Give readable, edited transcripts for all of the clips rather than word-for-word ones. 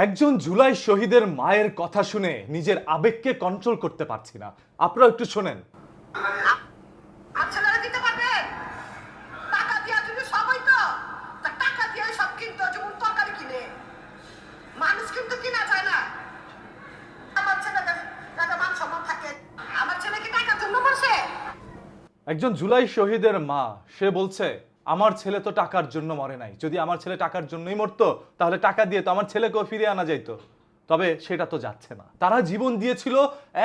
একজন জুলাই শহীদের মায়ের কথা শুনে নিজের আবেগকে কন্ট্রোল করতে পারছি না। আপনারা একটু শোনেন। একজন জুলাই শহীদের মা, সে বলছে আমার ছেলে তো টাকার জন্য মরে নাই। যদি আমার ছেলে টাকার জন্যই মরতো তাহলে টাকা দিয়ে তো আমার ছেলেকেও ফিরিয়ে আনা যাইতো। তবে সেটা তো যাচ্ছে না। তারা জীবন দিয়েছিল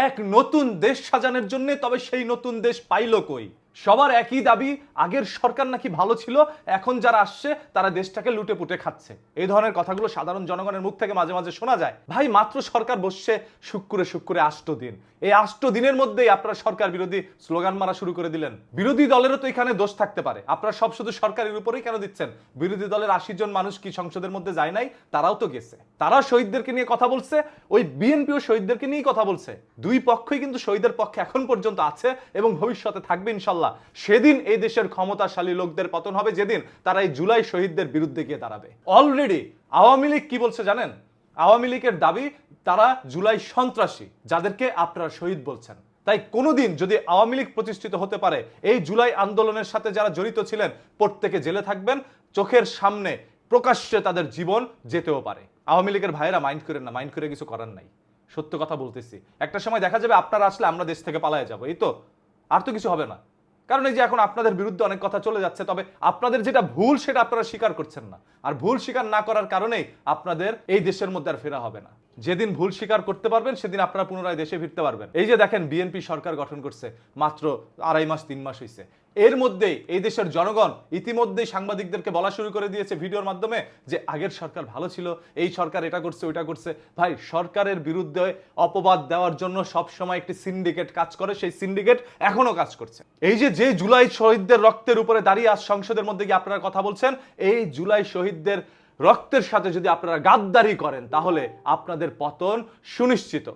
এক নতুন দেশ সাজানোর জন্য, তবে সেই নতুন দেশ পাইল কই? সবার একই দাবি, আগের সরকার নাকি ভালো ছিল, এখন যারা আসছে তারা দেশটাকে লুটে পুটে খাচ্ছে। এই ধরনের কথাগুলো সাধারণ জনগণের মুখ থেকে মাঝে মাঝে শোনা যায়। ভাই, মাত্র সরকার বসছে শুক্রে শুক্রে 8 দিন। এই 8 দিনের মধ্যেই আপনারা সরকার বিরোধী স্লোগান মারা শুরু করে দিলেন। বিরোধী দলেরও তো এখানে দোষ থাকতে পারে। আপনারা সব শুধু সরকারের উপরেই কেন দিচ্ছেন? বিরোধী দলের 80 জন মানুষ কি সংসদের মধ্যে যায় নাই? তারাও তো গেছে, তারা শহীদদেরকে নিয়ে কথা বলছে। ওই বিএনপিও শহীদদেরকে নিয়েই কথা বলছে। দুই পক্ষই কিন্তু শহীদের পক্ষে এখন পর্যন্ত আছে এবং ভবিষ্যতে থাকবে ইনশাল্লাহ। সেদিন এই দেশের ক্ষমতাশালী লোকদের পতন হবে, যেদিন তারা এই জুলাই শহীদদের বিরুদ্ধে গিয়ে দাঁড়াবে। অলরেডি আওয়ামী লীগ কি বলছে জানেন? আওয়ামী লীগের দাবি তারা জুলাই সন্ত্রাসী, যাদেরকে আপনারা শহীদ বলছেন। তাই কোনোদিন যদি আওয়ামী লীগ প্রতিষ্ঠিত হতে পারে, এই জুলাই আন্দোলনের সাথে যারা জড়িত ছিলেন প্রত্যেকে জেলে থাকবেন, চোখের সামনে প্রকাশ্যে তাদের জীবন যেতেও পারে। আওয়ামী লীগের ভাইয়েরা মাইন্ড করেন না, মাইন্ড করে কিছু করার নাই। সত্য কথা বলতেছি, একটা সময় দেখা যাবে আপনারা আসলে আমরা দেশ থেকে পালায়ে যাবো, এই তো, আর তো কিছু হবে না। কারণ এই যে এখন আপনাদের বিরুদ্ধে অনেক কথা চলে যাচ্ছে, তবে আপনাদের যেটা ভুল সেটা আপনারা স্বীকার করছেন না। আর ভুল স্বীকার না করার কারণেই আপনাদের এই দেশের মধ্যে আর ফেরা হবে না। যেদিন ভুল স্বীকার করতে পারবেন সেদিন আপনারা পুনরায় দেশে ফিরতে পারবেন। এই যে দেখেন, বিএনপি সরকার গঠন করছে মাত্র 2.5 মাস 3 মাস হয়েছে। এর মধ্যেই এই দেশের জনগণ ইতিমধ্যেই সাংবাদিকদেরকে বলা শুরু করে দিয়েছে ভিডিওর মাধ্যমে যে আগের সরকার ভালো ছিল, এই সরকার এটা করছে ওইটা করছে। ভাই, সরকারের বিরুদ্ধে অপবাদ দেওয়ার জন্য সব সময় একটি সিন্ডিকেট কাজ করে, সেই সিন্ডিকেট এখনো কাজ করছে। এই যে জুলাই শহীদদের রক্তের উপরে দাঁড়িয়ে আজ সংসদের মধ্যে গিয়ে আপনারা কথা বলছেন, এই জুলাই শহীদদের রক্তের সাথে যদি আপনারা গাদ্দারি করেন তাহলে আপনাদের পতন সুনিশ্চিত।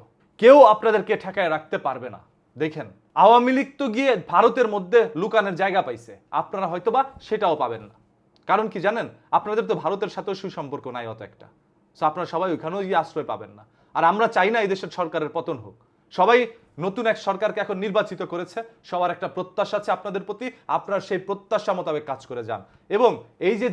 কেউ আপনাদেরকে ঠেকায় রাখতে পারবে না। দেখেন, আওয়ামী লীগ তো গিয়ে ভারতের মধ্যে লুকানোর জায়গা পাইছে, আপনারা হয়তোবা সেটাও পাবেন না। কারণ কি জানেন? আপনাদের তো ভারতের সাথেও সুসম্পর্ক নাই অত একটা। সো আপনারা সবাই ওইখানেও গিয়ে আশ্রয় পাবেন না। আর আমরা চাই না এই দেশের সরকারের পতন হোক। সবাই নতুন এক সরকারকে এখন নির্বাচিত করেছে, সবার একটা প্রত্যাশা আছে আপনাদের প্রতি। আপনারা সেই প্রত্যাশা মোতাবেক কাজ করে যান। এবং এই যে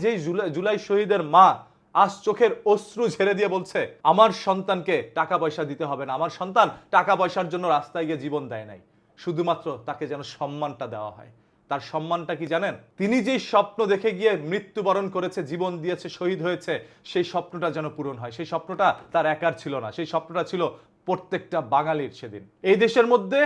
জুলাই শহীদের মা আজ চোখের অশ্রু ঝেড়ে দিয়ে বলছে আমার সন্তানকে টাকা পয়সা দিতে হবে না, আমার সন্তান টাকা পয়সার জন্য রাস্তায় গিয়ে জীবন দেয় নাই, শুধুমাত্র তাকে যেন সম্মানটা দেওয়া হয়। তার সম্মানটা কি জানেন? তিনি যেই স্বপ্ন দেখে গিয়ে মৃত্যুবরণ করেছে, জীবন দিয়েছে, শহীদ হয়েছে, সেই স্বপ্নটা যেন পূরণ হয়। সেই স্বপ্নটা তার একার ছিল না, সেই স্বপ্নটা ছিল প্রত্যেকটা বাঙালির। সেদিন এই দেশের মধ্যে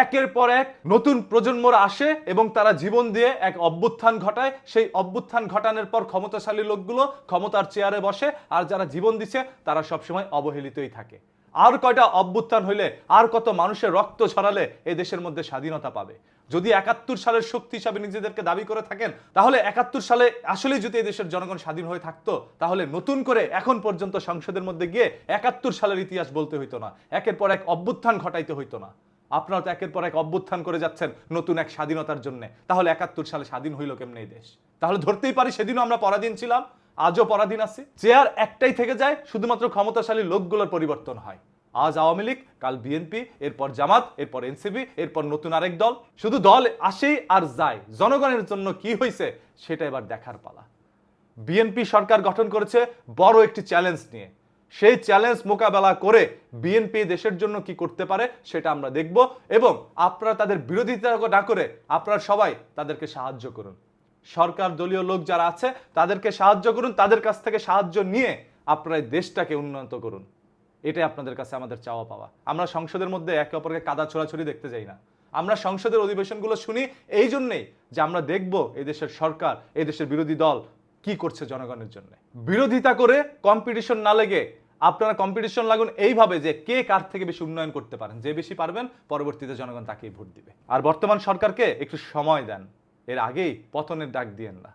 একের পর এক নতুন প্রজন্মরা আসে এবং তারা জীবন দিয়ে এক অভ্যুত্থান ঘটায়। সেই অভ্যুত্থান ঘটানোর পর ক্ষমতাশালী লোকগুলো ক্ষমতার চেয়ারে বসে, আর যারা জীবন দিচ্ছে তারা সবসময় অবহেলিতই থাকে। আর কয়টা অভ্যুত্থান হইলে, আর কত মানুষের রক্ত ছড়ালে এই দেশের মধ্যে স্বাধীনতা পাবে? যদি 71 সালের শক্তি হিসাবে নিজেদেরকে দাবি করে থাকেন, তাহলে 71 সালে আসলে যদি এই দেশের জনগণ স্বাধীন হয়ে থাকতো, তাহলে নতুন করে এখন পর্যন্ত সংসদের মধ্যে গিয়ে 71 সালের ইতিহাস বলতে হইতো না, একের পর এক অভ্যুত্থান ঘটাইতে হইতো না। আপনারা তো একের পর এক অভ্যুত্থান করে যাচ্ছেন নতুন এক স্বাধীনতার জন্য। তাহলে 71 সালে স্বাধীন হইল কেমনে এই দেশ? তাহলে ধরতেই পারি সেদিনও আমরা পরাধীন ছিলাম, আজও পরাধীন আছি। চেয়ার একটাই থেকে যায়, শুধুমাত্র ক্ষমতাশালী লোকগুলোর পরিবর্তন হয়। আজ আওয়ামী লীগ, কাল বিএনপি, এরপর জামাত, এরপর এনসিপি, এরপর নতুন আরেক দল। শুধু দল আসেই আর যায়, জনগণের জন্য কি হয়েছে সেটা এবার দেখার পালা। বিএনপি সরকার গঠন করেছে বড় একটি চ্যালেঞ্জ নিয়ে। সেই চ্যালেঞ্জ মোকাবেলা করে বিএনপি দেশের জন্য কি করতে পারে সেটা আমরা দেখব। এবং আপনারা তাদের বিরোধিতা না করে আপনারা সবাই তাদেরকে সাহায্য করুন। সরকার দলীয় লোক যারা আছে তাদেরকে সাহায্য করুন, তাদের কাছ থেকে সাহায্য নিয়ে আপনারা দেশটাকে উন্নত করুন। এটাই আপনাদের কাছে আমাদের চাওয়া পাওয়া। আমরা সংসদের মধ্যে একে অপরকে কাদা ছোড়াছড়ি দেখতে যাই না। আমরা সংসদের অধিবেশনগুলো শুনি এই জন্যেই যে আমরা দেখব এই দেশের সরকার, এই দেশের বিরোধী দল কি করছে জনগণের জন্য। বিরোধিতা করে কম্পিটিশন না লেগে আপনারা কম্পিটিশন লাগুন এইভাবে যে কে কার থেকে বেশি উন্নয়ন করতে পারেন। যে বেশি পারবেন পরবর্তীতে জনগণ তাকেই ভোট দিবে। আর বর্তমান সরকারকে একটু সময় দেন, এর আগেই পতনের ডাক দিয়েন না।